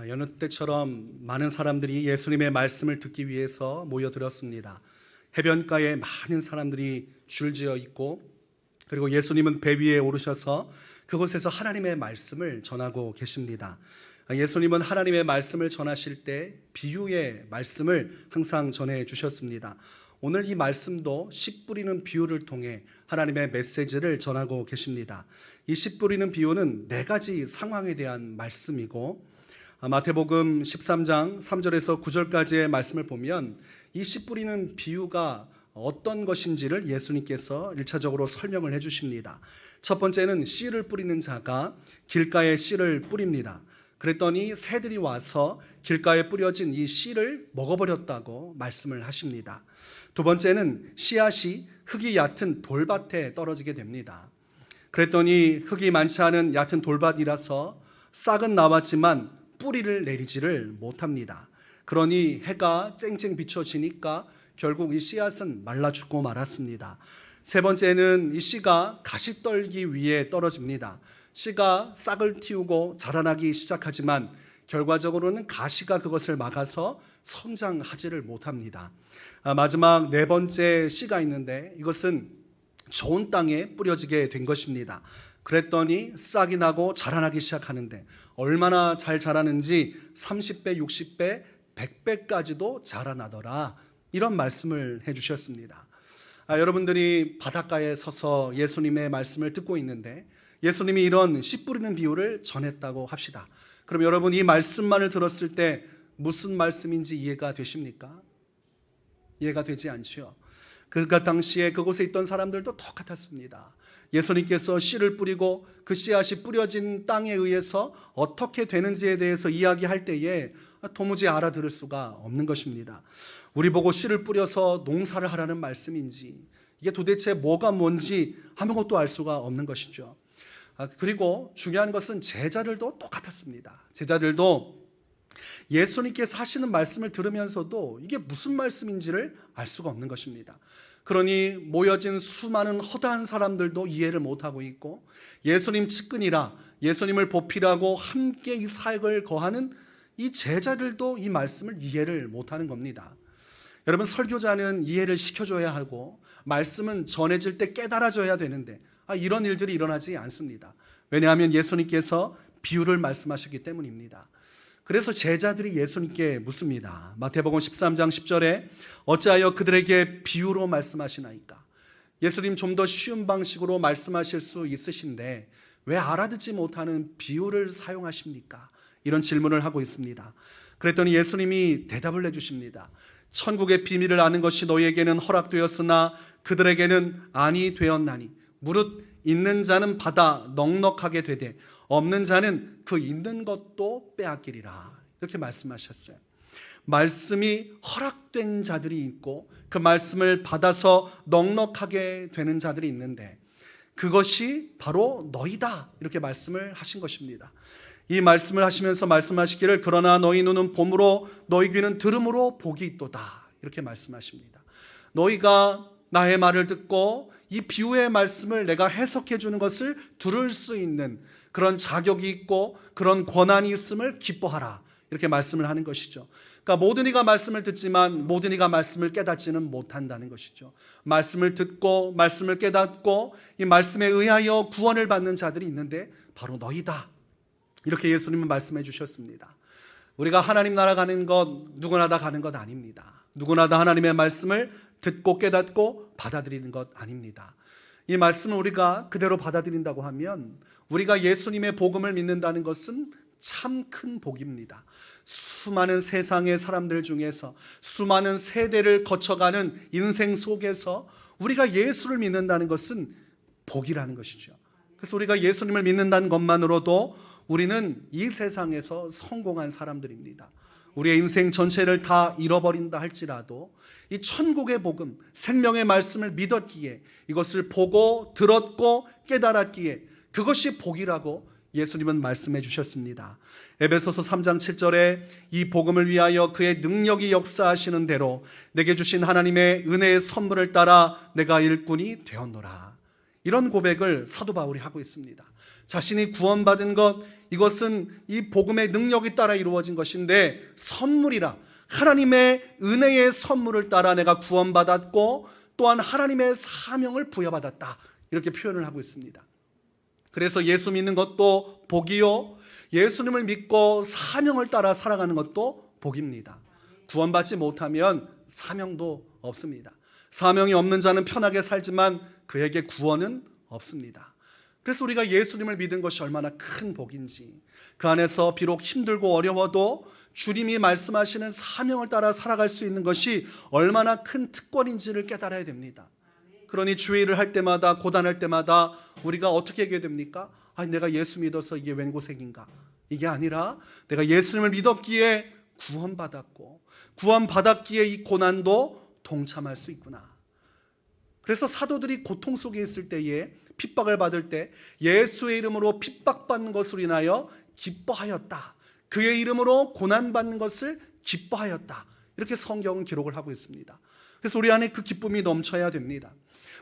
여느 때처럼 많은 사람들이 예수님의 말씀을 듣기 위해서 모여들었습니다. 해변가에 많은 사람들이 줄지어 있고, 그리고 예수님은 배 위에 오르셔서 그곳에서 하나님의 말씀을 전하고 계십니다. 예수님은 하나님의 말씀을 전하실 때 비유의 말씀을 항상 전해 주셨습니다. 오늘 이 말씀도 씨 뿌리는 비유를 통해 하나님의 메시지를 전하고 계십니다. 이 씨 뿌리는 비유는 네 가지 상황에 대한 말씀이고, 마태복음 13장 3절에서 9절까지의 말씀을 보면 이 씨 뿌리는 비유가 어떤 것인지를 예수님께서 1차적으로 설명을 해 주십니다. 첫 번째는 씨를 뿌리는 자가 길가에 씨를 뿌립니다. 그랬더니 새들이 와서 길가에 뿌려진 이 씨를 먹어버렸다고 말씀을 하십니다. 두 번째는 씨앗이 흙이 얕은 돌밭에 떨어지게 됩니다. 그랬더니 흙이 많지 않은 얕은 돌밭이라서 싹은 나왔지만 뿌리를 내리지를 못합니다. 그러니 해가 쨍쨍 비춰지니까 결국 이 씨앗은 말라 죽고 말았습니다. 세 번째는 이 씨가 가시떨기 위에 떨어집니다. 씨가 싹을 틔우고 자라나기 시작하지만 결과적으로는 가시가 그것을 막아서 성장하지를 못합니다. 마지막 네 번째 씨가 있는데 이것은 좋은 땅에 뿌려지게 된 것입니다. 그랬더니 싹이 나고 자라나기 시작하는데 얼마나 잘 자라는지 30배, 60배, 100배까지도 자라나더라, 이런 말씀을 해주셨습니다. 여러분들이 바닷가에 서서 예수님의 말씀을 듣고 있는데 예수님이 이런 씨 뿌리는 비유를 전했다고 합시다. 그럼 여러분 이 말씀만을 들었을 때 무슨 말씀인지 이해가 되십니까? 이해가 되지 않지요. 그 당시에 그곳에 있던 사람들도 똑같았습니다. 예수님께서 씨를 뿌리고 그 씨앗이 뿌려진 땅에 의해서 어떻게 되는지에 대해서 이야기할 때에 도무지 알아들을 수가 없는 것입니다. 우리 보고 씨를 뿌려서 농사를 하라는 말씀인지 이게 도대체 뭐가 뭔지 아무것도 알 수가 없는 것이죠. 그리고 중요한 것은 제자들도 똑같았습니다. 제자들도 예수님께서 하시는 말씀을 들으면서도 이게 무슨 말씀인지를 알 수가 없는 것입니다. 그러니 모여진 수많은 허다한 사람들도 이해를 못하고 있고 예수님 측근이라 예수님을 보필하고 함께 이 사역을 거하는 이 제자들도 이 말씀을 이해를 못하는 겁니다. 여러분, 설교자는 이해를 시켜줘야 하고 말씀은 전해질 때 깨달아져야 되는데 이런 일들이 일어나지 않습니다. 왜냐하면 예수님께서 비유를 말씀하셨기 때문입니다. 그래서 제자들이 예수님께 묻습니다. 마태복음 13장 10절에 어찌하여 그들에게 비유로 말씀하시나이까? 예수님, 좀 더 쉬운 방식으로 말씀하실 수 있으신데 왜 알아듣지 못하는 비유를 사용하십니까? 이런 질문을 하고 있습니다. 그랬더니 예수님이 대답을 해주십니다. 천국의 비밀을 아는 것이 너희에게는 허락되었으나 그들에게는 아니 되었나니 무릇 있는 자는 받아 넉넉하게 되되 없는 자는 그 있는 것도 빼앗기리라, 이렇게 말씀하셨어요. 말씀이 허락된 자들이 있고 그 말씀을 받아서 넉넉하게 되는 자들이 있는데 그것이 바로 너희다, 이렇게 말씀을 하신 것입니다. 이 말씀을 하시면서 말씀하시기를 그러나 너희 눈은 봄으로 너희 귀는 들음으로 복이 있도다, 이렇게 말씀하십니다. 너희가 나의 말을 듣고 이 비유의 말씀을 내가 해석해 주는 것을 들을 수 있는 그런 자격이 있고 그런 권한이 있음을 기뻐하라, 이렇게 말씀을 하는 것이죠. 그러니까 모든 이가 말씀을 듣지만 모든 이가 말씀을 깨닫지는 못한다는 것이죠. 말씀을 듣고 말씀을 깨닫고 이 말씀에 의하여 구원을 받는 자들이 있는데 바로 너희다, 이렇게 예수님은 말씀해 주셨습니다. 우리가 하나님 나라 가는 것 누구나 다 가는 것 아닙니다. 누구나 다 하나님의 말씀을 듣고 깨닫고 받아들이는 것 아닙니다. 이 말씀을 우리가 그대로 받아들인다고 하면 우리가 예수님의 복음을 믿는다는 것은 참 큰 복입니다. 수많은 세상의 사람들 중에서 수많은 세대를 거쳐가는 인생 속에서 우리가 예수를 믿는다는 것은 복이라는 것이죠. 그래서 우리가 예수님을 믿는다는 것만으로도 우리는 이 세상에서 성공한 사람들입니다. 우리의 인생 전체를 다 잃어버린다 할지라도 이 천국의 복음, 생명의 말씀을 믿었기에, 이것을 보고 들었고 깨달았기에 그것이 복이라고 예수님은 말씀해 주셨습니다. 에베소서 3장 7절에 이 복음을 위하여 그의 능력이 역사하시는 대로 내게 주신 하나님의 은혜의 선물을 따라 내가 일꾼이 되었노라, 이런 고백을 사도 바울이 하고 있습니다. 자신이 구원받은 것, 이것은 이 복음의 능력이 따라 이루어진 것인데 선물이라, 하나님의 은혜의 선물을 따라 내가 구원받았고 또한 하나님의 사명을 부여받았다, 이렇게 표현을 하고 있습니다. 그래서 예수 믿는 것도 복이요, 예수님을 믿고 사명을 따라 살아가는 것도 복입니다. 구원받지 못하면 사명도 없습니다. 사명이 없는 자는 편하게 살지만 그에게 구원은 없습니다. 그래서 우리가 예수님을 믿은 것이 얼마나 큰 복인지, 그 안에서 비록 힘들고 어려워도 주님이 말씀하시는 사명을 따라 살아갈 수 있는 것이 얼마나 큰 특권인지를 깨달아야 됩니다. 그러니 주의를 할 때마다, 고단할 때마다 우리가 어떻게 하게 됩니까? 내가 예수 믿어서 이게 웬 고생인가? 이게 아니라 내가 예수님을 믿었기에 구원받았고, 구원받았기에 이 고난도 동참할 수 있구나. 그래서 사도들이 고통 속에 있을 때에, 핍박을 받을 때 예수의 이름으로 핍박받는 것으로 인하여 기뻐하였다, 그의 이름으로 고난받는 것을 기뻐하였다, 이렇게 성경은 기록을 하고 있습니다. 그래서 우리 안에 그 기쁨이 넘쳐야 됩니다.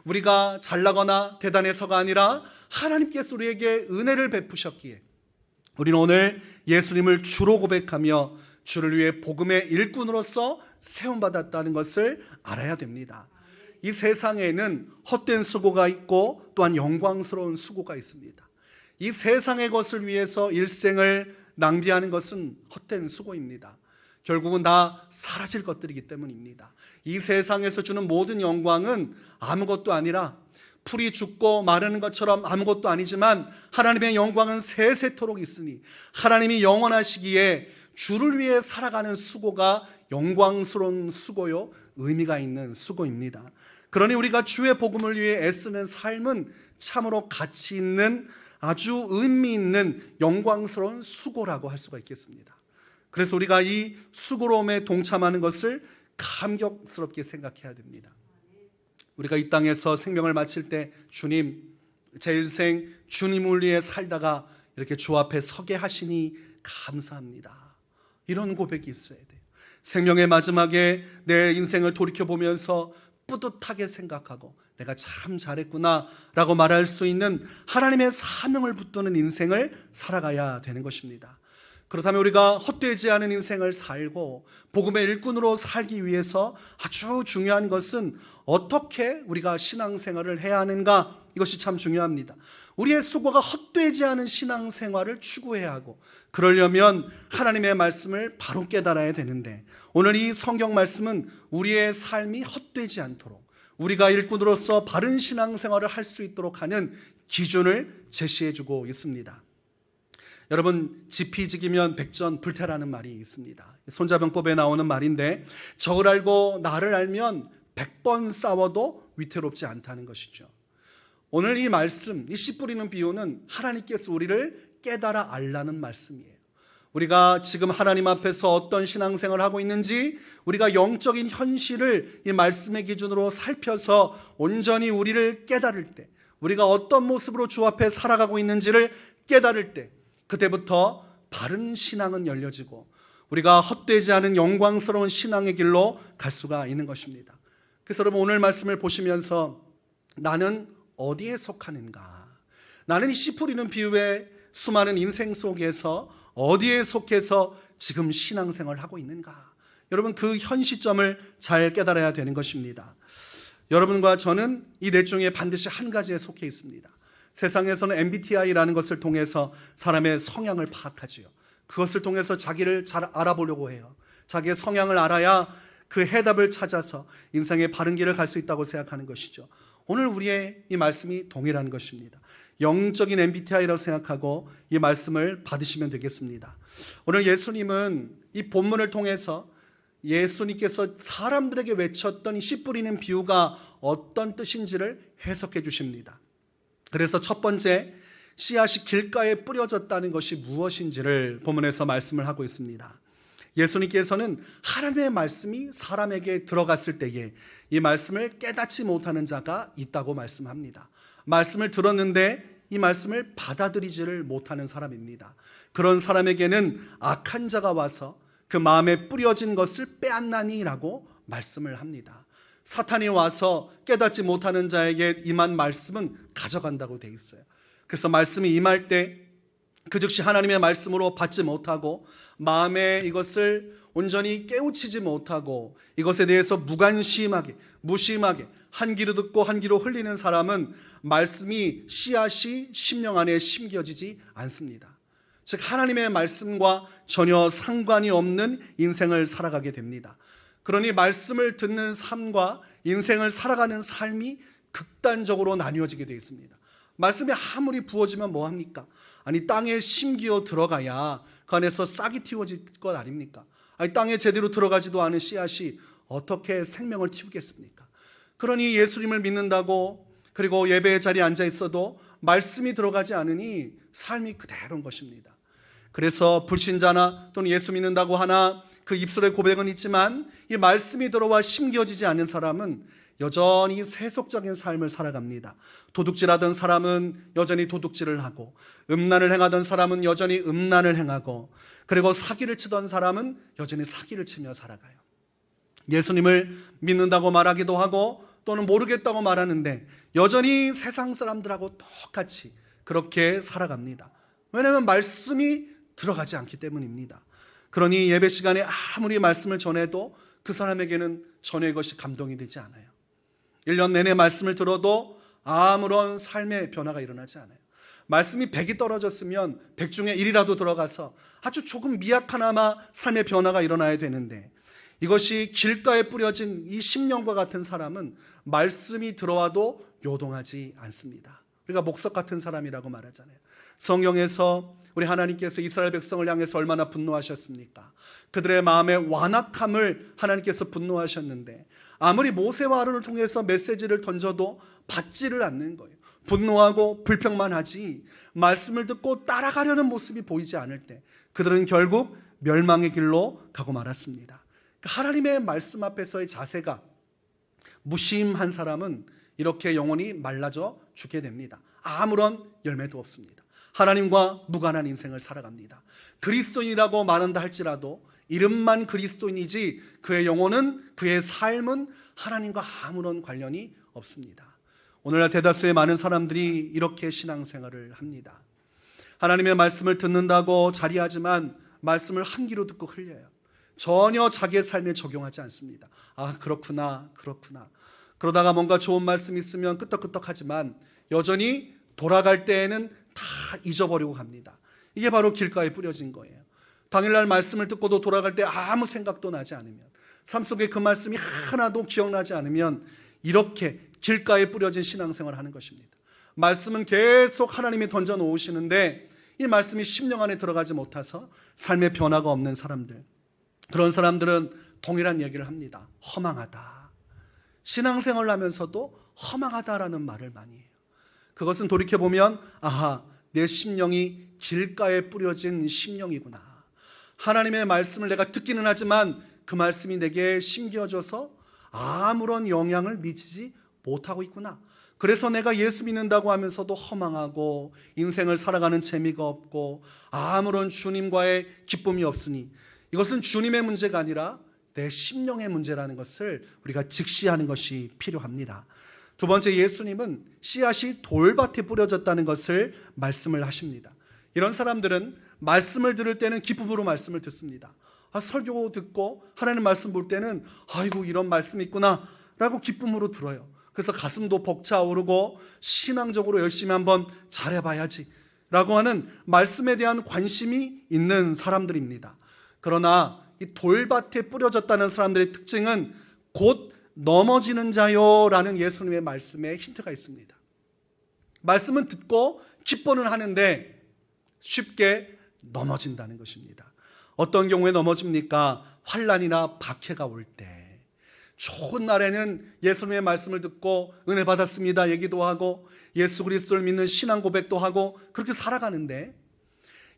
우리가 잘나거나 대단해서가 아니라 하나님께서 우리에게 은혜를 베푸셨기에 우리는 오늘 예수님을 주로 고백하며 주를 위해 복음의 일꾼으로서 세움받았다는 것을 알아야 됩니다. 이 세상에는 헛된 수고가 있고 또한 영광스러운 수고가 있습니다. 이 세상의 것을 위해서 일생을 낭비하는 것은 헛된 수고입니다. 결국은 다 사라질 것들이기 때문입니다. 이 세상에서 주는 모든 영광은 아무것도 아니라 풀이 죽고 마르는 것처럼 아무것도 아니지만 하나님의 영광은 세세토록 있으니 하나님이 영원하시기에 주를 위해 살아가는 수고가 영광스러운 수고요, 의미가 있는 수고입니다. 그러니 우리가 주의 복음을 위해 애쓰는 삶은 참으로 가치 있는, 아주 의미 있는 영광스러운 수고라고 할 수가 있겠습니다. 그래서 우리가 이 수고로움에 동참하는 것을 감격스럽게 생각해야 됩니다. 우리가 이 땅에서 생명을 마칠 때 주님, 제 일생 주님을 위해 살다가 이렇게 주 앞에 서게 하시니 감사합니다, 이런 고백이 있어야 돼요. 생명의 마지막에 내 인생을 돌이켜보면서 뿌듯하게 생각하고 내가 참 잘했구나 라고 말할 수 있는 하나님의 사명을 붙드는 인생을 살아가야 되는 것입니다. 그렇다면 우리가 헛되지 않은 인생을 살고 복음의 일꾼으로 살기 위해서 아주 중요한 것은 어떻게 우리가 신앙생활을 해야 하는가, 이것이 참 중요합니다. 우리의 수고가 헛되지 않은 신앙생활을 추구해야 하고, 그러려면 하나님의 말씀을 바로 깨달아야 되는데, 오늘 이 성경 말씀은 우리의 삶이 헛되지 않도록, 우리가 일꾼으로서 바른 신앙생활을 할 수 있도록 하는 기준을 제시해주고 있습니다. 여러분, 지피지기면 백전불태라는 말이 있습니다. 손자병법에 나오는 말인데, 적을 알고 나를 알면 100번 싸워도 위태롭지 않다는 것이죠. 오늘 이 말씀, 이 씨 뿌리는 비유는 하나님께서 우리를 깨달아 알라는 말씀이에요. 우리가 지금 하나님 앞에서 어떤 신앙생활을 하고 있는지, 우리가 영적인 현실을 이 말씀의 기준으로 살펴서 온전히 우리를 깨달을 때, 우리가 어떤 모습으로 주 앞에 살아가고 있는지를 깨달을 때, 그때부터 바른 신앙은 열려지고 우리가 헛되지 않은 영광스러운 신앙의 길로 갈 수가 있는 것입니다. 그래서 여러분, 오늘 말씀을 보시면서 나는 어디에 속하는가, 나는 이 씨 뿌리는 비유의 수많은 인생 속에서 어디에 속해서 지금 신앙생활을 하고 있는가, 여러분, 그 현 시점을 잘 깨달아야 되는 것입니다. 여러분과 저는 이 넷 중에 반드시 한 가지에 속해 있습니다. 세상에서는 MBTI라는 것을 통해서 사람의 성향을 파악하지요. 그것을 통해서 자기를 잘 알아보려고 해요. 자기의 성향을 알아야 그 해답을 찾아서 인생의 바른 길을 갈 수 있다고 생각하는 것이죠. 오늘 우리의 이 말씀이 동일한 것입니다. 영적인 MBTI라고 생각하고 이 말씀을 받으시면 되겠습니다. 오늘 예수님은 이 본문을 통해서 예수님께서 사람들에게 외쳤던 이 씨 뿌리는 비유가 어떤 뜻인지를 해석해 주십니다. 그래서 첫 번째, 씨앗이 길가에 뿌려졌다는 것이 무엇인지를 본문에서 말씀을 하고 있습니다. 예수님께서는 하나님의 말씀이 사람에게 들어갔을 때에 이 말씀을 깨닫지 못하는 자가 있다고 말씀합니다. 말씀을 들었는데 이 말씀을 받아들이지를 못하는 사람입니다. 그런 사람에게는 악한 자가 와서 그 마음에 뿌려진 것을 빼앗나니라고 말씀을 합니다. 사탄이 와서 깨닫지 못하는 자에게 임한 말씀은 가져간다고 돼 있어요. 그래서 말씀이 임할 때 그 즉시 하나님의 말씀으로 받지 못하고 마음에 이것을 온전히 깨우치지 못하고 이것에 대해서 무관심하게 무심하게 한 귀로 듣고 한 귀로 흘리는 사람은 말씀이 씨앗이 심령 안에 심겨지지 않습니다. 즉 하나님의 말씀과 전혀 상관이 없는 인생을 살아가게 됩니다. 그러니 말씀을 듣는 삶과 인생을 살아가는 삶이 극단적으로 나뉘어지게 되어 있습니다. 말씀이 아무리 부어지면 뭐합니까? 아니 땅에 심기어 들어가야 그 안에서 싹이 틔워질 것 아닙니까? 아니 땅에 제대로 들어가지도 않은 씨앗이 어떻게 생명을 틔우겠습니까? 그러니 예수님을 믿는다고 그리고 예배의 자리에 앉아 있어도 말씀이 들어가지 않으니 삶이 그대로인 것입니다. 그래서 불신자나 또는 예수 믿는다고 하나 그 입술의 고백은 있지만 이 말씀이 들어와 심겨지지 않는 사람은 여전히 세속적인 삶을 살아갑니다. 도둑질하던 사람은 여전히 도둑질을 하고 음란을 행하던 사람은 여전히 음란을 행하고 그리고 사기를 치던 사람은 여전히 사기를 치며 살아가요. 예수님을 믿는다고 말하기도 하고 또는 모르겠다고 말하는데 여전히 세상 사람들하고 똑같이 그렇게 살아갑니다. 왜냐하면 말씀이 들어가지 않기 때문입니다. 그러니 예배 시간에 아무리 말씀을 전해도 그 사람에게는 전의 것이 감동이 되지 않아요. 1년 내내 말씀을 들어도 아무런 삶의 변화가 일어나지 않아요. 말씀이 100이 떨어졌으면 100 중에 1이라도 들어가서 아주 조금 미약하나마 삶의 변화가 일어나야 되는데 이것이 길가에 뿌려진 이 심령과 같은 사람은 말씀이 들어와도 요동하지 않습니다. 우리가 목석 같은 사람이라고 말하잖아요. 성경에서 우리 하나님께서 이스라엘 백성을 향해서 얼마나 분노하셨습니까? 그들의 마음의 완악함을 하나님께서 분노하셨는데 아무리 모세와 아론을 통해서 메시지를 던져도 받지를 않는 거예요. 분노하고 불평만 하지 말씀을 듣고 따라가려는 모습이 보이지 않을 때 그들은 결국 멸망의 길로 가고 말았습니다. 하나님의 말씀 앞에서의 자세가 무심한 사람은 이렇게 영혼이 말라져 죽게 됩니다. 아무런 열매도 없습니다. 하나님과 무관한 인생을 살아갑니다. 그리스도인이라고 말한다 할지라도 이름만 그리스도인이지 그의 영혼은 그의 삶은 하나님과 아무런 관련이 없습니다. 오늘날 대다수의 많은 사람들이 이렇게 신앙생활을 합니다. 하나님의 말씀을 듣는다고 자리하지만 말씀을 한 귀로 듣고 흘려요. 전혀 자기의 삶에 적용하지 않습니다. 아 그렇구나 그러다가 뭔가 좋은 말씀이 있으면 끄떡끄떡하지만 여전히 돌아갈 때에는 다 잊어버리고 갑니다. 이게 바로 길가에 뿌려진 거예요. 당일날 말씀을 듣고도 돌아갈 때 아무 생각도 나지 않으면 삶 속에 그 말씀이 하나도 기억나지 않으면 이렇게 길가에 뿌려진 신앙생활을 하는 것입니다. 말씀은 계속 하나님이 던져놓으시는데 이 말씀이 심령 안에 들어가지 못해서 삶의 변화가 없는 사람들, 그런 사람들은 동일한 얘기를 합니다. 허망하다. 신앙생활을 하면서도 허망하다라는 말을 많이 해요. 그것은 돌이켜보면 아하 내 심령이 길가에 뿌려진 심령이구나. 하나님의 말씀을 내가 듣기는 하지만 그 말씀이 내게 심겨져서 아무런 영향을 미치지 못하고 있구나. 그래서 내가 예수 믿는다고 하면서도 허망하고 인생을 살아가는 재미가 없고 아무런 주님과의 기쁨이 없으니 이것은 주님의 문제가 아니라 내 심령의 문제라는 것을 우리가 직시하는 것이 필요합니다. 두 번째, 예수님은 씨앗이 돌밭에 뿌려졌다는 것을 말씀을 하십니다. 이런 사람들은 말씀을 들을 때는 기쁨으로 말씀을 듣습니다. 설교 듣고 하나님 말씀 볼 때는 아이고 이런 말씀이 있구나 라고 기쁨으로 들어요. 그래서 가슴도 벅차오르고 신앙적으로 열심히 한번 잘해봐야지 라고 하는 말씀에 대한 관심이 있는 사람들입니다. 그러나 이 돌밭에 뿌려졌다는 사람들의 특징은 곧 넘어지는 자요 라는 예수님의 말씀에 힌트가 있습니다. 말씀은 듣고 기뻐는 하는데 쉽게 넘어진다는 것입니다. 어떤 경우에 넘어집니까? 환난이나 박해가 올 때. 좋은 날에는 예수님의 말씀을 듣고 은혜 받았습니다 얘기도 하고 예수 그리스도를 믿는 신앙 고백도 하고 그렇게 살아가는데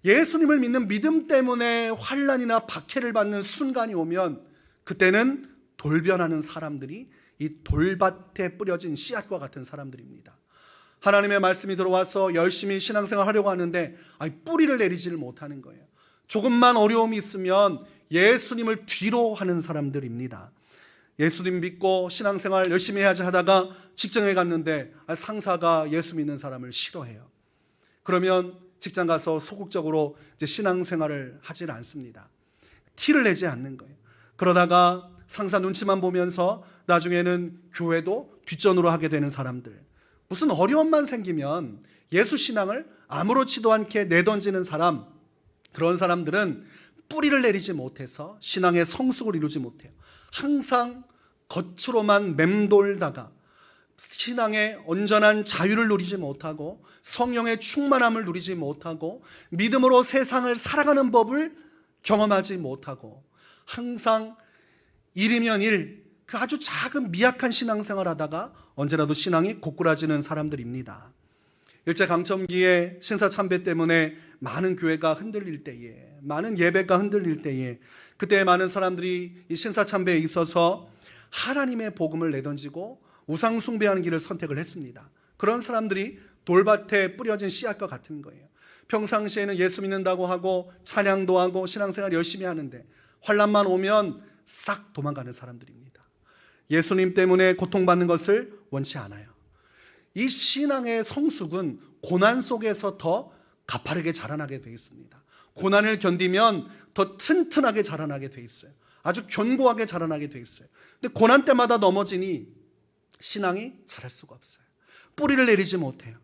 예수님을 믿는 믿음 때문에 환난이나 박해를 받는 순간이 오면 그때는 돌변하는 사람들이 이 돌밭에 뿌려진 씨앗과 같은 사람들입니다. 하나님의 말씀이 들어와서 열심히 신앙생활 하려고 하는데 뿌리를 내리지를 못하는 거예요. 조금만 어려움이 있으면 예수님을 뒤로 하는 사람들입니다. 예수님 믿고 신앙생활 열심히 해야지 하다가 직장에 갔는데 상사가 예수 믿는 사람을 싫어해요. 그러면 직장 가서 소극적으로 이제 신앙생활을 하질 않습니다. 티를 내지 않는 거예요. 그러다가 상사 눈치만 보면서 나중에는 교회도 뒷전으로 하게 되는 사람들, 무슨 어려움만 생기면 예수 신앙을 아무렇지도 않게 내던지는 사람, 그런 사람들은 뿌리를 내리지 못해서 신앙의 성숙을 이루지 못해요. 항상 겉으로만 맴돌다가 신앙의 온전한 자유를 누리지 못하고 성령의 충만함을 누리지 못하고 믿음으로 세상을 살아가는 법을 경험하지 못하고 항상 일이면 일, 그 아주 작은 미약한 신앙생활 하다가 언제라도 신앙이 고꾸라지는 사람들입니다. 일제강점기에 신사참배 때문에 많은 교회가 흔들릴 때에, 많은 예배가 흔들릴 때에, 그때 많은 사람들이 이 신사참배에 있어서 하나님의 복음을 내던지고 우상 숭배하는 길을 선택을 했습니다. 그런 사람들이 돌밭에 뿌려진 씨앗과 같은 거예요. 평상시에는 예수 믿는다고 하고 찬양도 하고 신앙생활 열심히 하는데 환난만 오면 싹 도망가는 사람들입니다. 예수님 때문에 고통받는 것을 원치 않아요. 이 신앙의 성숙은 고난 속에서 더 가파르게 자라나게 되어 있습니다. 고난을 견디면 더 튼튼하게 자라나게 되어 있어요. 아주 견고하게 자라나게 되어 있어요. 근데 고난 때마다 넘어지니 신앙이 자랄 수가 없어요. 뿌리를 내리지 못해요.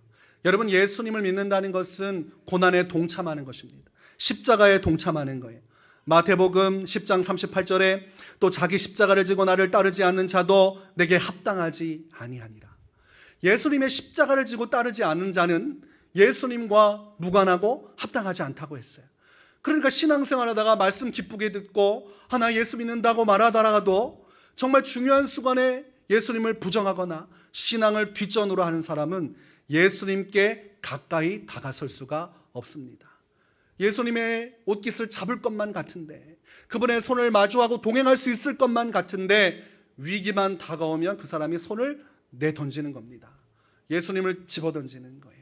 여러분, 예수님을 믿는다는 것은 고난에 동참하는 것입니다. 십자가에 동참하는 거예요. 마태복음 10장 38절에 또 자기 십자가를 지고 나를 따르지 않는 자도 내게 합당하지 아니하니라. 예수님의 십자가를 지고 따르지 않는 자는 예수님과 무관하고 합당하지 않다고 했어요. 그러니까 신앙생활하다가 말씀 기쁘게 듣고 하나 예수 믿는다고 말하다가도 정말 중요한 순간에 예수님을 부정하거나 신앙을 뒷전으로 하는 사람은 예수님께 가까이 다가설 수가 없습니다. 예수님의 옷깃을 잡을 것만 같은데, 그분의 손을 마주하고 동행할 수 있을 것만 같은데 위기만 다가오면 그 사람이 손을 내던지는 겁니다. 예수님을 집어던지는 거예요.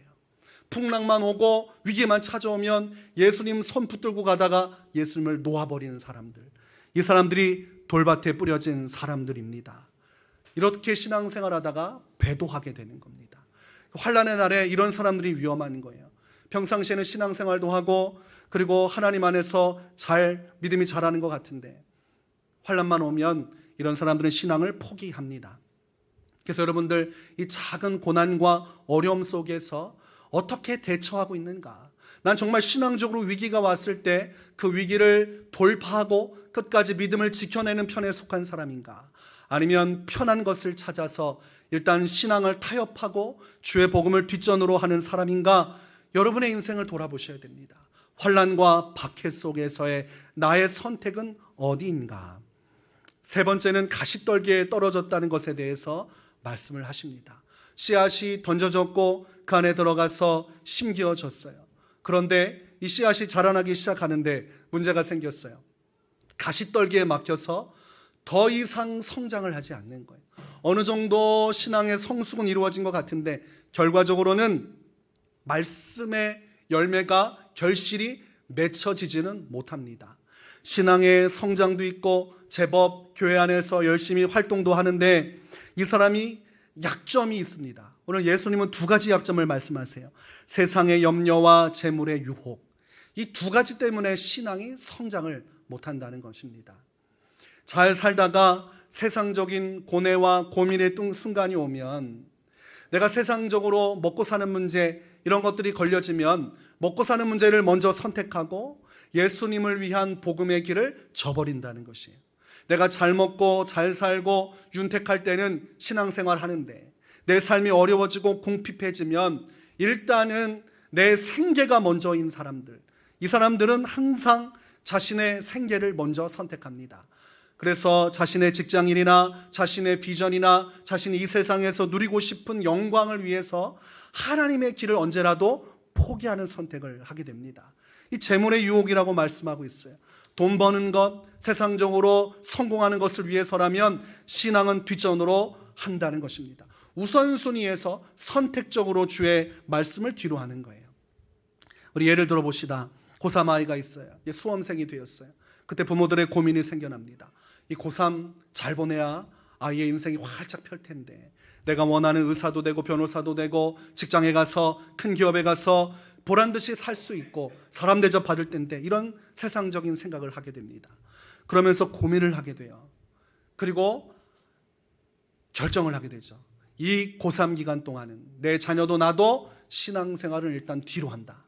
풍랑만 오고 위기만 찾아오면 예수님 손 붙들고 가다가 예수님을 놓아버리는 사람들, 이 사람들이 돌밭에 뿌려진 사람들입니다. 이렇게 신앙생활하다가 배도하게 되는 겁니다. 환난의 날에 이런 사람들이 위험한 거예요. 평상시에는 신앙생활도 하고 그리고 하나님 안에서 잘 믿음이 자라는 것 같은데 환난만 오면 이런 사람들은 신앙을 포기합니다. 그래서 여러분들, 이 작은 고난과 어려움 속에서 어떻게 대처하고 있는가? 난 정말 신앙적으로 위기가 왔을 때 그 위기를 돌파하고 끝까지 믿음을 지켜내는 편에 속한 사람인가? 아니면 편한 것을 찾아서 일단 신앙을 타협하고 주의 복음을 뒷전으로 하는 사람인가? 여러분의 인생을 돌아보셔야 됩니다. 환난과 박해 속에서의 나의 선택은 어디인가? 세 번째는 가시떨기에 떨어졌다는 것에 대해서 말씀을 하십니다. 씨앗이 던져졌고 그 안에 들어가서 심겨졌어요. 그런데 이 씨앗이 자라나기 시작하는데 문제가 생겼어요. 가시떨기에 막혀서 더 이상 성장을 하지 않는 거예요. 어느 정도 신앙의 성숙은 이루어진 것 같은데 결과적으로는 말씀의 열매가 결실이 맺혀지지는 못합니다. 신앙의 성장도 있고 제법 교회 안에서 열심히 활동도 하는데 이 사람이 약점이 있습니다. 오늘 예수님은 두 가지 약점을 말씀하세요. 세상의 염려와 재물의 유혹, 이 두 가지 때문에 신앙이 성장을 못한다는 것입니다. 잘 살다가 세상적인 고뇌와 고민의 순간이 오면, 내가 세상적으로 먹고 사는 문제, 이런 것들이 걸려지면 먹고 사는 문제를 먼저 선택하고 예수님을 위한 복음의 길을 저버린다는 것이에요. 내가 잘 먹고 잘 살고 윤택할 때는 신앙생활 하는데 내 삶이 어려워지고 궁핍해지면 일단은 내 생계가 먼저인 사람들, 이 사람들은 항상 자신의 생계를 먼저 선택합니다. 그래서 자신의 직장인이나 자신의 비전이나 자신이 이 세상에서 누리고 싶은 영광을 위해서 하나님의 길을 언제라도 포기하는 선택을 하게 됩니다. 이 재물의 유혹이라고 말씀하고 있어요. 돈 버는 것, 세상적으로 성공하는 것을 위해서라면 신앙은 뒷전으로 한다는 것입니다. 우선순위에서 선택적으로 주의 말씀을 뒤로 하는 거예요. 우리 예를 들어 봅시다. 고3 아이가 있어요. 수험생이 되었어요. 그때 부모들의 고민이 생겨납니다. 이 고3 잘 보내야 아이의 인생이 활짝 펼 텐데, 내가 원하는 의사도 되고 변호사도 되고 직장에 가서 큰 기업에 가서 보란 듯이 살 수 있고 사람 대접 받을 때인데 이런 세상적인 생각을 하게 됩니다. 그러면서 고민을 하게 돼요. 그리고 결정을 하게 되죠. 이 고3 기간 동안은 내 자녀도 나도 신앙생활을 일단 뒤로 한다.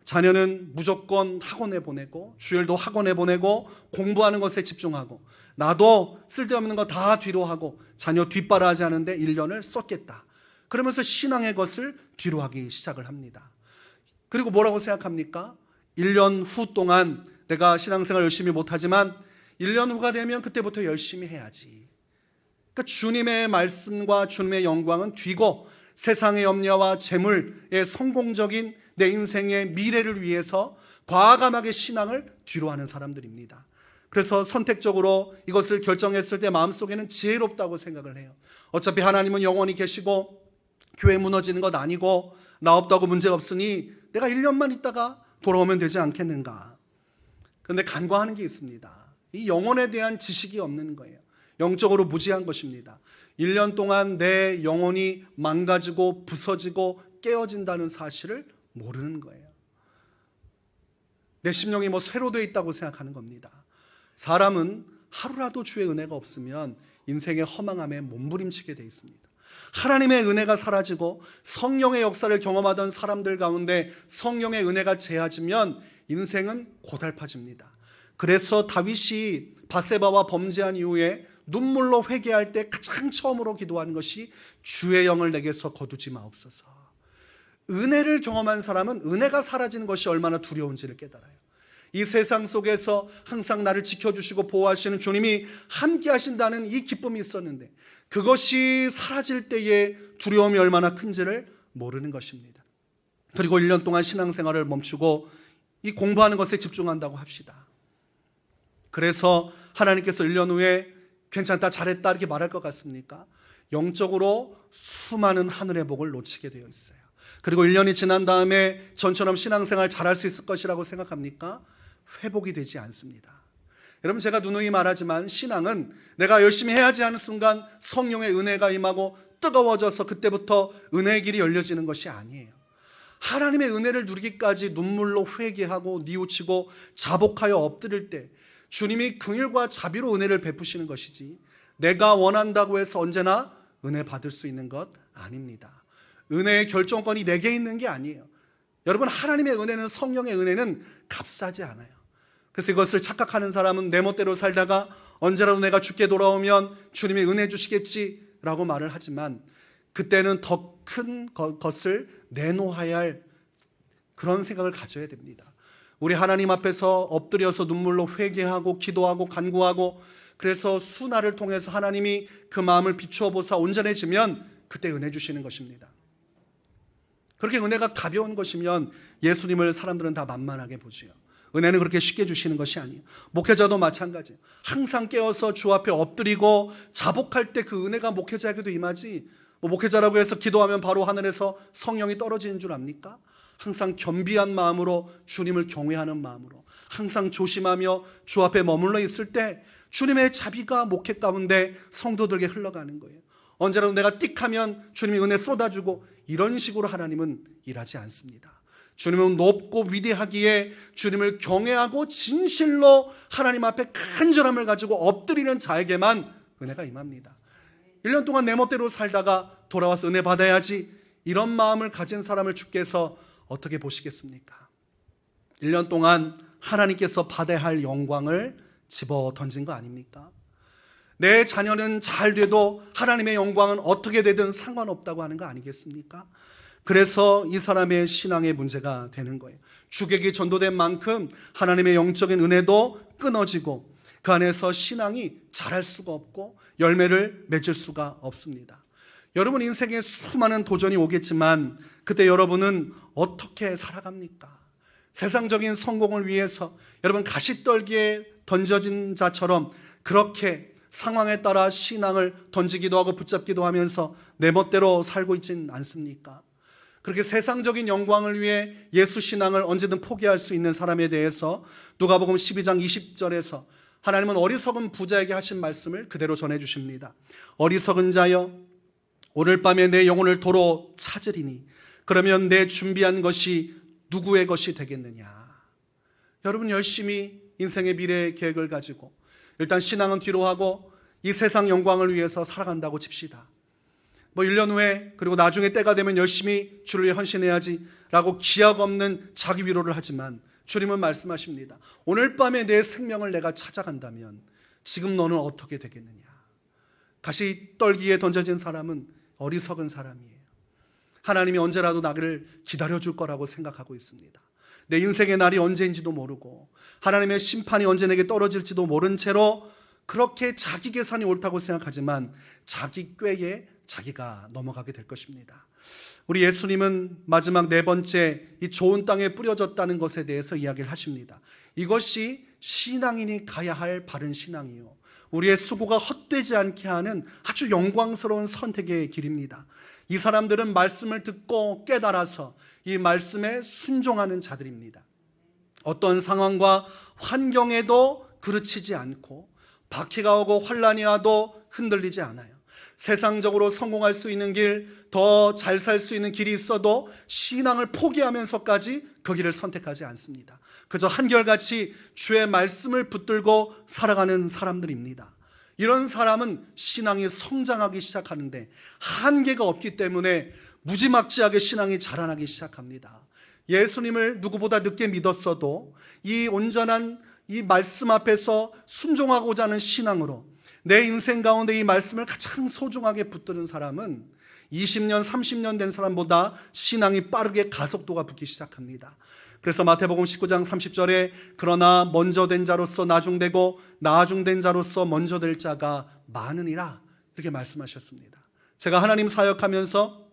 자녀는 무조건 학원에 보내고 주일도 학원에 보내고 공부하는 것에 집중하고 나도 쓸데없는 거 다 뒤로 하고 자녀 뒷바라지 하는데 1년을 썼겠다. 그러면서 신앙의 것을 뒤로 하기 시작을 합니다. 그리고 뭐라고 생각합니까? 1년 후 동안 내가 신앙생활 열심히 못하지만 1년 후가 되면 그때부터 열심히 해야지. 그러니까 주님의 말씀과 주님의 영광은 뒤고 세상의 염려와 재물의 성공적인 내 인생의 미래를 위해서 과감하게 신앙을 뒤로 하는 사람들입니다. 그래서 선택적으로 이것을 결정했을 때 마음속에는 지혜롭다고 생각을 해요. 어차피 하나님은 영원히 계시고 교회 무너지는 것 아니고 나 없다고 문제 없으니 내가 1년만 있다가 돌아오면 되지 않겠는가. 그런데 간과하는 게 있습니다. 이 영혼에 대한 지식이 없는 거예요. 영적으로 무지한 것입니다. 1년 동안 내 영혼이 망가지고 부서지고 깨어진다는 사실을 모르는 거예요. 내 심령이 쇠로 되어 있다고 생각하는 겁니다. 사람은 하루라도 주의 은혜가 없으면 인생의 허망함에 몸부림치게 되어 있습니다. 하나님의 은혜가 사라지고 성령의 역사를 경험하던 사람들 가운데 성령의 은혜가 제하지면 인생은 고달파집니다. 그래서 다윗이 밧세바와 범죄한 이후에 눈물로 회개할 때 가장 처음으로 기도하는 것이 주의 영을 내게서 거두지 마옵소서. 은혜를 경험한 사람은 은혜가 사라지는 것이 얼마나 두려운지를 깨달아요. 이 세상 속에서 항상 나를 지켜주시고 보호하시는 주님이 함께 하신다는 이 기쁨이 있었는데 그것이 사라질 때의 두려움이 얼마나 큰지를 모르는 것입니다. 그리고 1년 동안 신앙생활을 멈추고 이 공부하는 것에 집중한다고 합시다. 그래서 하나님께서 1년 후에 괜찮다, 잘했다 이렇게 말할 것 같습니까? 영적으로 수많은 하늘의 복을 놓치게 되어 있어요. 그리고 1년이 지난 다음에 전처럼 신앙생활 잘할 수 있을 것이라고 생각합니까? 회복이 되지 않습니다. 여러분, 제가 누누이 말하지만 신앙은 내가 열심히 해야지 하는 순간 성령의 은혜가 임하고 뜨거워져서 그때부터 은혜의 길이 열려지는 것이 아니에요. 하나님의 은혜를 누리기까지 눈물로 회개하고 뉘우치고 자복하여 엎드릴 때 주님이 긍휼과 자비로 은혜를 베푸시는 것이지 내가 원한다고 해서 언제나 은혜 받을 수 있는 것 아닙니다. 은혜의 결정권이 내게 있는 게 아니에요. 여러분, 하나님의 은혜는, 성령의 은혜는 값싸지 않아요. 그래서 이것을 착각하는 사람은 내 멋대로 살다가 언제라도 내가 죽게 돌아오면 주님이 은혜 주시겠지라고 말을 하지만 그때는 더 큰 것을 내놓아야 할 그런 생각을 가져야 됩니다. 우리 하나님 앞에서 엎드려서 눈물로 회개하고 기도하고 간구하고 그래서 수날을 통해서 하나님이 그 마음을 비추어 보사 온전해지면 그때 은혜 주시는 것입니다. 그렇게 은혜가 가벼운 것이면 예수님을 사람들은 다 만만하게 보지요. 은혜는 그렇게 쉽게 주시는 것이 아니에요. 목회자도 마찬가지예요. 항상 깨어서 주 앞에 엎드리고 자복할 때 그 은혜가 목회자에게도 임하지, 목회자라고 해서 기도하면 바로 하늘에서 성령이 떨어지는 줄 압니까? 항상 겸비한 마음으로 주님을 경외하는 마음으로 항상 조심하며 주 앞에 머물러 있을 때 주님의 자비가 목회 가운데 성도들에게 흘러가는 거예요. 언제라도 내가 띡하면 주님이 은혜 쏟아주고 이런 식으로 하나님은 일하지 않습니다. 주님은 높고 위대하기에 주님을 경외하고 진실로 하나님 앞에 간절함을 가지고 엎드리는 자에게만 은혜가 임합니다. 1년 동안 내 멋대로 살다가 돌아와서 은혜 받아야지 이런 마음을 가진 사람을 주께서 어떻게 보시겠습니까? 1년 동안 하나님께서 받아야 할 영광을 집어 던진 거 아닙니까? 내 자녀는 잘 돼도 하나님의 영광은 어떻게 되든 상관없다고 하는 거 아니겠습니까? 그래서 이 사람의 신앙의 문제가 되는 거예요. 주객이 전도된 만큼 하나님의 영적인 은혜도 끊어지고 그 안에서 신앙이 자랄 수가 없고 열매를 맺을 수가 없습니다. 여러분, 인생에 수많은 도전이 오겠지만 그때 여러분은 어떻게 살아갑니까? 세상적인 성공을 위해서 여러분 가시떨기에 던져진 자처럼 그렇게 상황에 따라 신앙을 던지기도 하고 붙잡기도 하면서 내 멋대로 살고 있진 않습니까? 그렇게 세상적인 영광을 위해 예수 신앙을 언제든 포기할 수 있는 사람에 대해서 누가복음 12장 20절에서 하나님은 어리석은 부자에게 하신 말씀을 그대로 전해주십니다. 어리석은 자여, 오늘 밤에 내 영혼을 도로 찾으리니 그러면 내 준비한 것이 누구의 것이 되겠느냐? 여러분, 열심히 인생의 미래 계획을 가지고 일단 신앙은 뒤로 하고 이 세상 영광을 위해서 살아간다고 칩시다. 1년 후에 그리고 나중에 때가 되면 열심히 주를 위해 헌신해야지 라고 기약 없는 자기 위로를 하지만 주님은 말씀하십니다. 오늘 밤에 내 생명을 내가 찾아간다면 지금 너는 어떻게 되겠느냐? 가시떨기에 던져진 사람은 어리석은 사람이에요. 하나님이 언제라도 나를 기다려줄 거라고 생각하고 있습니다. 내 인생의 날이 언제인지도 모르고 하나님의 심판이 언제 내게 떨어질지도 모른 채로 그렇게 자기 계산이 옳다고 생각하지만 자기 꾀에 자기가 넘어가게 될 것입니다. 우리 예수님은 마지막 네 번째 이 좋은 땅에 뿌려졌다는 것에 대해서 이야기를 하십니다. 이것이 신앙인이 가야 할 바른 신앙이요, 우리의 수고가 헛되지 않게 하는 아주 영광스러운 선택의 길입니다. 이 사람들은 말씀을 듣고 깨달아서 이 말씀에 순종하는 자들입니다. 어떤 상황과 환경에도 그르치지 않고 박해가 오고 환란이 와도 흔들리지 않아요. 세상적으로 성공할 수 있는 길, 더 잘 살 수 있는 길이 있어도 신앙을 포기하면서까지 그 길을 선택하지 않습니다. 그저 한결같이 주의 말씀을 붙들고 살아가는 사람들입니다. 이런 사람은 신앙이 성장하기 시작하는데 한계가 없기 때문에 무지막지하게 신앙이 자라나기 시작합니다. 예수님을 누구보다 늦게 믿었어도 이 온전한 이 말씀 앞에서 순종하고자 하는 신앙으로 내 인생 가운데 이 말씀을 가장 소중하게 붙드는 사람은 20년, 30년 된 사람보다 신앙이 빠르게 가속도가 붙기 시작합니다. 그래서 마태복음 19장 30절에 그러나 먼저 된 자로서 나중되고 나중된 자로서 먼저 될 자가 많으니라, 이렇게 말씀하셨습니다. 제가 하나님 사역하면서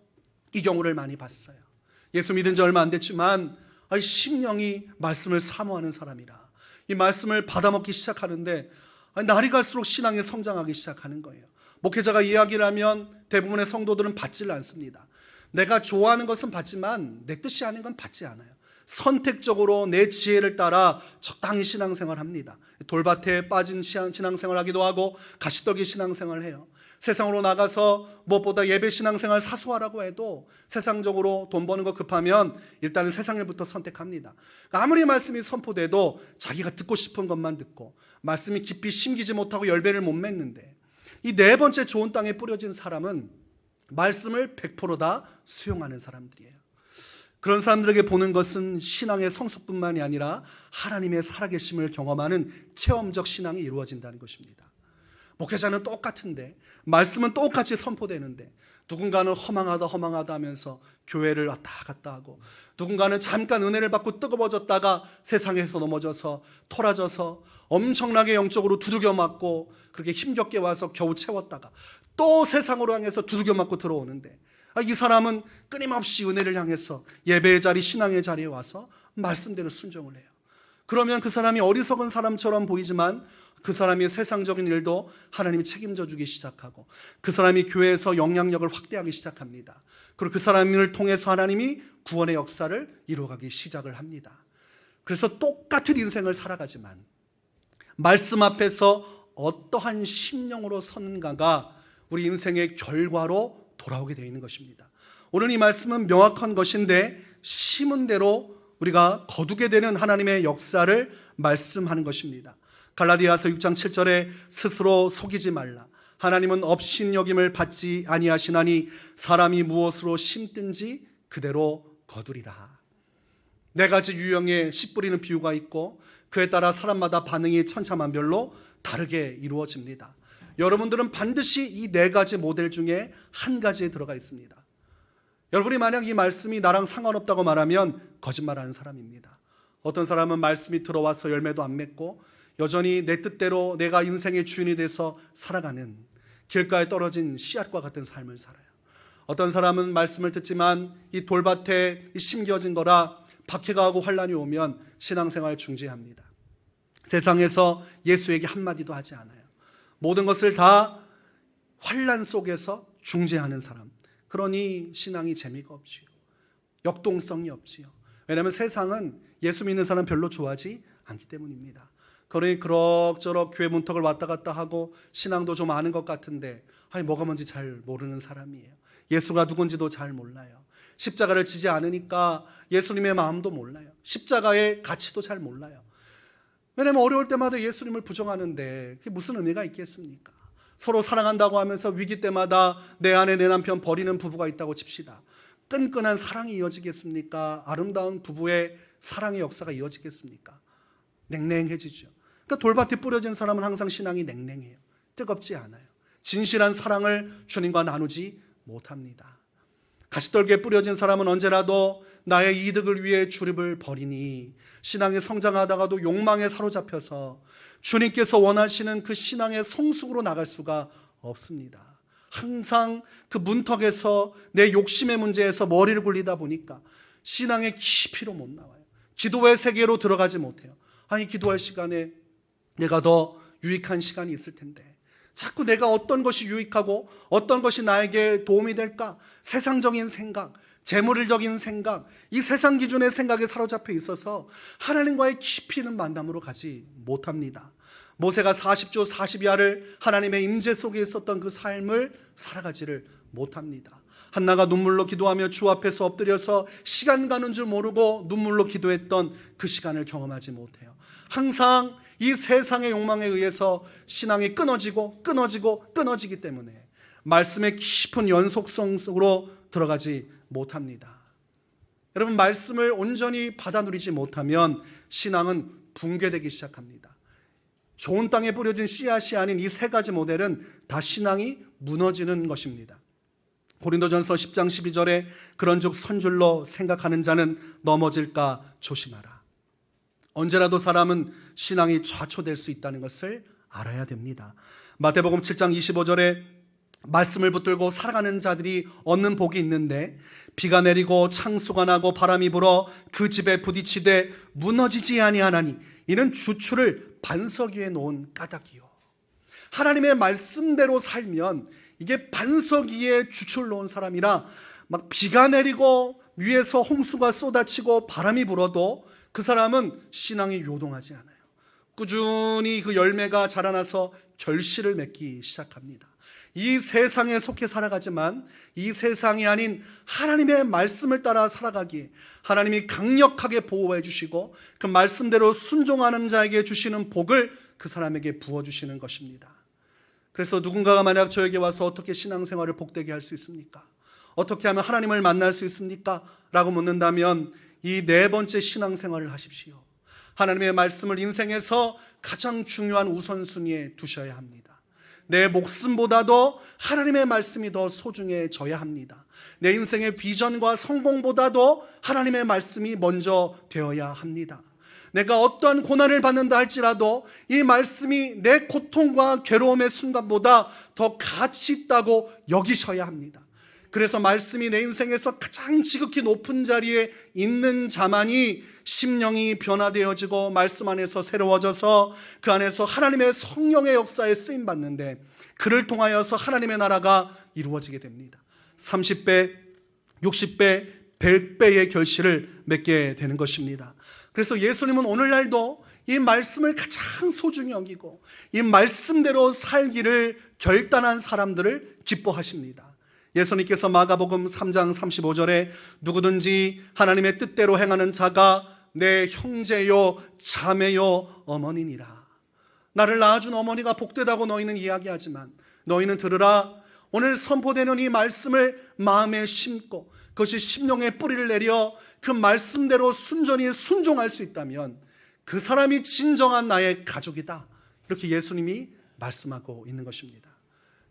이 경우를 많이 봤어요. 예수 믿은 지 얼마 안 됐지만 심령이 말씀을 사모하는 사람이라 이 말씀을 받아먹기 시작하는데 날이 갈수록 신앙이 성장하기 시작하는 거예요. 목회자가 이야기를 하면 대부분의 성도들은 받지를 않습니다. 내가 좋아하는 것은 받지만 내 뜻이 아닌 건 받지 않아요. 선택적으로 내 지혜를 따라 적당히 신앙생활을 합니다. 돌밭에 빠진 신앙생활을 하기도 하고 가시떡이 신앙생활을 해요. 세상으로 나가서 무엇보다 예배 신앙생활 사수하라고 해도 세상적으로 돈 버는 거 급하면 일단은 세상 일부터 선택합니다. 아무리 말씀이 선포돼도 자기가 듣고 싶은 것만 듣고 말씀이 깊이 심기지 못하고 열매를 못 맺는데, 이 네 번째 좋은 땅에 뿌려진 사람은 말씀을 100% 다 수용하는 사람들이에요. 그런 사람들에게 보는 것은 신앙의 성숙뿐만이 아니라 하나님의 살아계심을 경험하는 체험적 신앙이 이루어진다는 것입니다. 목회자는 똑같은데 말씀은 똑같이 선포되는데 누군가는 허망하다 하면서 교회를 왔다 갔다 하고, 누군가는 잠깐 은혜를 받고 뜨거워졌다가 세상에서 넘어져서 토라져서 엄청나게 영적으로 두들겨 맞고 그렇게 힘겹게 와서 겨우 채웠다가 또 세상으로 향해서 두들겨 맞고 들어오는데, 이 사람은 끊임없이 은혜를 향해서 예배의 자리, 신앙의 자리에 와서 말씀대로 순종을 해요. 그러면 그 사람이 어리석은 사람처럼 보이지만 그 사람이 세상적인 일도 하나님이 책임져 주기 시작하고 그 사람이 교회에서 영향력을 확대하기 시작합니다. 그리고 그 사람을 통해서 하나님이 구원의 역사를 이루어가기 시작을 합니다. 그래서 똑같은 인생을 살아가지만 말씀 앞에서 어떠한 심령으로 섰는가가 우리 인생의 결과로 돌아오게 되어 있는 것입니다. 오늘 이 말씀은 명확한 것인데 심은 대로 우리가 거두게 되는 하나님의 역사를 말씀하는 것입니다. 갈라디아서 6장 7절에 스스로 속이지 말라. 하나님은 업신여김을 받지 아니하시나니 사람이 무엇으로 심든지 그대로 거두리라. 네 가지 유형의 씨 뿌리는 비유가 있고 그에 따라 사람마다 반응이 천차만별로 다르게 이루어집니다. 여러분들은 반드시 이 네 가지 모델 중에 한 가지에 들어가 있습니다. 여러분이 만약 이 말씀이 나랑 상관없다고 말하면 거짓말하는 사람입니다. 어떤 사람은 말씀이 들어와서 열매도 안 맺고 여전히 내 뜻대로 내가 인생의 주인이 돼서 살아가는 길가에 떨어진 씨앗과 같은 삶을 살아요. 어떤 사람은 말씀을 듣지만 이 돌밭에 심겨진 거라 박해가 오고 환란이 오면 신앙생활 중지합니다. 세상에서 예수에게 한마디도 하지 않아요. 모든 것을 다 환란 속에서 중재하는 사람. 그러니 신앙이 재미가 없지요. 역동성이 없지요. 왜냐하면 세상은 예수 믿는 사람 별로 좋아하지 않기 때문입니다. 그러니 그럭저럭 교회 문턱을 왔다 갔다 하고 신앙도 좀 아는 것 같은데 뭐가 뭔지 잘 모르는 사람이에요. 예수가 누군지도 잘 몰라요. 십자가를 지지 않으니까 예수님의 마음도 몰라요. 십자가의 가치도 잘 몰라요. 왜냐하면 어려울 때마다 예수님을 부정하는데 그게 무슨 의미가 있겠습니까? 서로 사랑한다고 하면서 위기 때마다 내 아내 내 남편 버리는 부부가 있다고 칩시다. 끈끈한 사랑이 이어지겠습니까? 아름다운 부부의 사랑의 역사가 이어지겠습니까? 냉랭해지죠. 그러니까 돌밭에 뿌려진 사람은 항상 신앙이 냉랭해요. 뜨겁지 않아요. 진실한 사랑을 주님과 나누지 못합니다. 가시떨기에 뿌려진 사람은 언제라도 나의 이득을 위해 주립을 버리니 신앙이 성장하다가도 욕망에 사로잡혀서 주님께서 원하시는 그 신앙의 성숙으로 나갈 수가 없습니다. 항상 그 문턱에서 내 욕심의 문제에서 머리를 굴리다 보니까 신앙의 깊이로 못 나와요. 기도의 세계로 들어가지 못해요. 아니, 기도할 시간에 내가 더 유익한 시간이 있을 텐데 자꾸 내가 어떤 것이 유익하고 어떤 것이 나에게 도움이 될까? 세상적인 생각, 재물적인 생각, 이 세상 기준의 생각에 사로잡혀 있어서 하나님과의 깊이 있는 만남으로 가지 못합니다. 모세가 40주 40야를 하나님의 임재 속에 있었던 그 삶을 살아가지를 못합니다. 한나가 눈물로 기도하며 주 앞에서 엎드려서 시간 가는 줄 모르고 눈물로 기도했던 그 시간을 경험하지 못해요. 항상 이 세상의 욕망에 의해서 신앙이 끊어지기 때문에 말씀의 깊은 연속성 속으로 들어가지 못합니다. 여러분, 말씀을 온전히 받아 누리지 못하면 신앙은 붕괴되기 시작합니다. 좋은 땅에 뿌려진 씨앗이 아닌 이 세 가지 모델은 다 신앙이 무너지는 것입니다. 고린도전서 10장 12절에 그런즉 선줄로 생각하는 자는 넘어질까 조심하라. 언제라도 사람은 신앙이 좌초될 수 있다는 것을 알아야 됩니다. 마태복음 7장 25절에 말씀을 붙들고 살아가는 자들이 얻는 복이 있는데 비가 내리고 창수가 나고 바람이 불어 그 집에 부딪히되 무너지지 아니하나니 이는 주추를 반석 위에 놓은 까닭이요. 하나님의 말씀대로 살면 이게 반석 위에 주추를 놓은 사람이라 막 비가 내리고 위에서 홍수가 쏟아지고 바람이 불어도 그 사람은 신앙이 요동하지 않아요. 꾸준히 그 열매가 자라나서 결실을 맺기 시작합니다. 이 세상에 속해 살아가지만 이 세상이 아닌 하나님의 말씀을 따라 살아가기에 하나님이 강력하게 보호해 주시고 그 말씀대로 순종하는 자에게 주시는 복을 그 사람에게 부어주시는 것입니다. 그래서 누군가가 만약 저에게 와서 어떻게 신앙생활을 복되게 할 수 있습니까? 어떻게 하면 하나님을 만날 수 있습니까? 라고 묻는다면 이 네 번째 신앙생활을 하십시오. 하나님의 말씀을 인생에서 가장 중요한 우선순위에 두셔야 합니다. 내 목숨보다도 하나님의 말씀이 더 소중해져야 합니다. 내 인생의 비전과 성공보다도 하나님의 말씀이 먼저 되어야 합니다. 내가 어떠한 고난을 받는다 할지라도 이 말씀이 내 고통과 괴로움의 순간보다 더 가치 있다고 여기셔야 합니다. 그래서 말씀이 내 인생에서 가장 지극히 높은 자리에 있는 자만이 심령이 변화되어지고 말씀 안에서 새로워져서 그 안에서 하나님의 성령의 역사에 쓰임받는데 그를 통하여서 하나님의 나라가 이루어지게 됩니다. 30배, 60배, 100배의 결실을 맺게 되는 것입니다. 그래서 예수님은 오늘날도 이 말씀을 가장 소중히 여기고 이 말씀대로 살기를 결단한 사람들을 기뻐하십니다. 예수님께서 마가복음 3장 35절에 누구든지 하나님의 뜻대로 행하는 자가 내 형제요 자매요 어머니니라. 나를 낳아준 어머니가 복되다고 너희는 이야기하지만 너희는 들으라. 오늘 선포되는 이 말씀을 마음에 심고 그것이 심령에 뿌리를 내려 그 말씀대로 순전히 순종할 수 있다면 그 사람이 진정한 나의 가족이다. 이렇게 예수님이 말씀하고 있는 것입니다.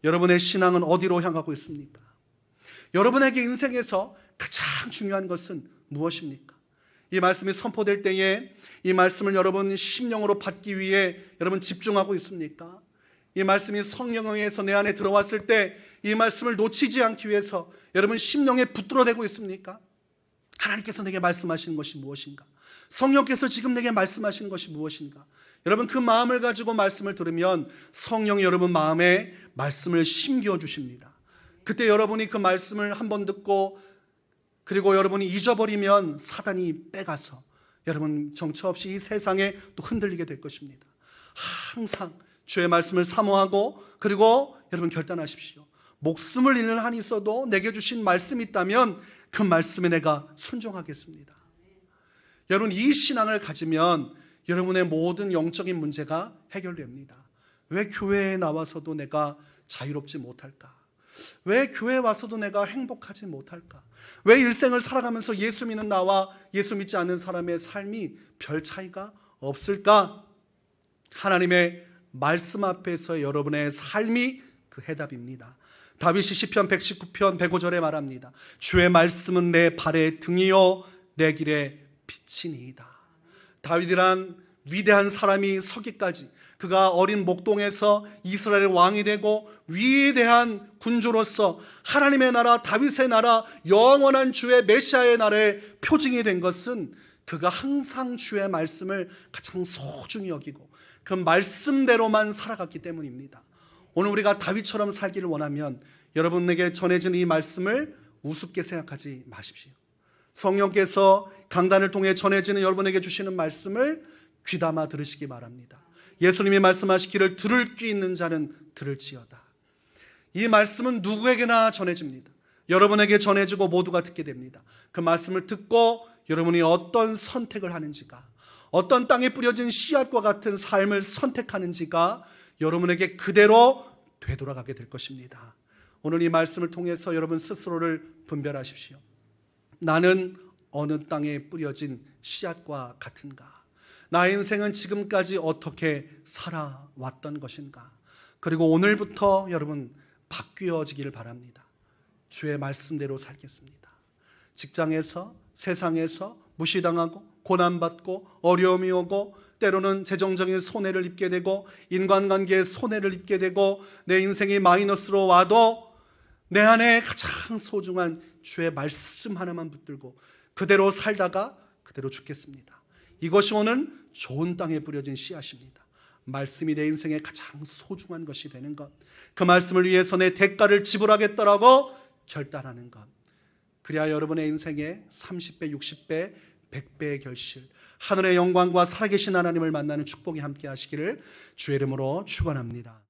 여러분의 신앙은 어디로 향하고 있습니까? 여러분에게 인생에서 가장 중요한 것은 무엇입니까? 이 말씀이 선포될 때에 이 말씀을 여러분 심령으로 받기 위해 여러분 집중하고 있습니까? 이 말씀이 성령에 의해서 내 안에 들어왔을 때 이 말씀을 놓치지 않기 위해서 여러분 심령에 붙들어대고 있습니까? 하나님께서 내게 말씀하시는 것이 무엇인가? 성령께서 지금 내게 말씀하시는 것이 무엇인가? 여러분 그 마음을 가지고 말씀을 들으면 성령이 여러분 마음에 말씀을 심겨 주십니다. 그때 여러분이 그 말씀을 한번 듣고 그리고 여러분이 잊어버리면 사단이 빼가서 여러분 정처 없이 이 세상에 또 흔들리게 될 것입니다. 항상 주의 말씀을 사모하고 그리고 여러분 결단하십시오. 목숨을 잃는 한이 있어도 내게 주신 말씀이 있다면 그 말씀에 내가 순종하겠습니다. 여러분, 이 신앙을 가지면 여러분의 모든 영적인 문제가 해결됩니다. 왜 교회에 나와서도 내가 자유롭지 못할까? 왜 교회에 와서도 내가 행복하지 못할까? 왜 일생을 살아가면서 예수 믿는 나와 예수 믿지 않는 사람의 삶이 별 차이가 없을까? 하나님의 말씀 앞에서 여러분의 삶이 그 해답입니다. 다윗이 시편 119편 105절에 말합니다. 주의 말씀은 내 발의 등이요 내 길의 빛이니이다. 다윗이란 위대한 사람이 서기까지, 그가 어린 목동에서 이스라엘의 왕이 되고 위대한 군주로서 하나님의 나라, 다윗의 나라, 영원한 주의 메시아의 나라의 표징이 된 것은 그가 항상 주의 말씀을 가장 소중히 여기고 그 말씀대로만 살아갔기 때문입니다. 오늘 우리가 다윗처럼 살기를 원하면 여러분에게 전해진 이 말씀을 우습게 생각하지 마십시오. 성령께서 강단을 통해 전해지는 여러분에게 주시는 말씀을 귀담아 들으시기 바랍니다. 예수님이 말씀하시기를 들을 귀 있는 자는 들을지어다. 이 말씀은 누구에게나 전해집니다. 여러분에게 전해지고 모두가 듣게 됩니다. 그 말씀을 듣고 여러분이 어떤 선택을 하는지가, 어떤 땅에 뿌려진 씨앗과 같은 삶을 선택하는지가 여러분에게 그대로 되돌아가게 될 것입니다. 오늘 이 말씀을 통해서 여러분 스스로를 분별하십시오. 나는 어느 땅에 뿌려진 씨앗과 같은가? 나의 인생은 지금까지 어떻게 살아왔던 것인가? 그리고 오늘부터 여러분 바뀌어지기를 바랍니다. 주의 말씀대로 살겠습니다. 직장에서, 세상에서 무시당하고 고난받고 어려움이 오고 때로는 재정적인 손해를 입게 되고 인간관계에 손해를 입게 되고 내 인생이 마이너스로 와도 내 안에 가장 소중한 주의 말씀 하나만 붙들고 그대로 살다가 그대로 죽겠습니다. 이것이 오늘 좋은 땅에 뿌려진 씨앗입니다. 말씀이 내 인생의 가장 소중한 것이 되는 것, 그 말씀을 위해서 내 대가를 지불하겠다라고 결단하는 것, 그래야 여러분의 인생에 30배, 60배, 100배의 결실, 하늘의 영광과 살아계신 하나님을 만나는 축복이 함께 하시기를 주의 이름으로 축원합니다.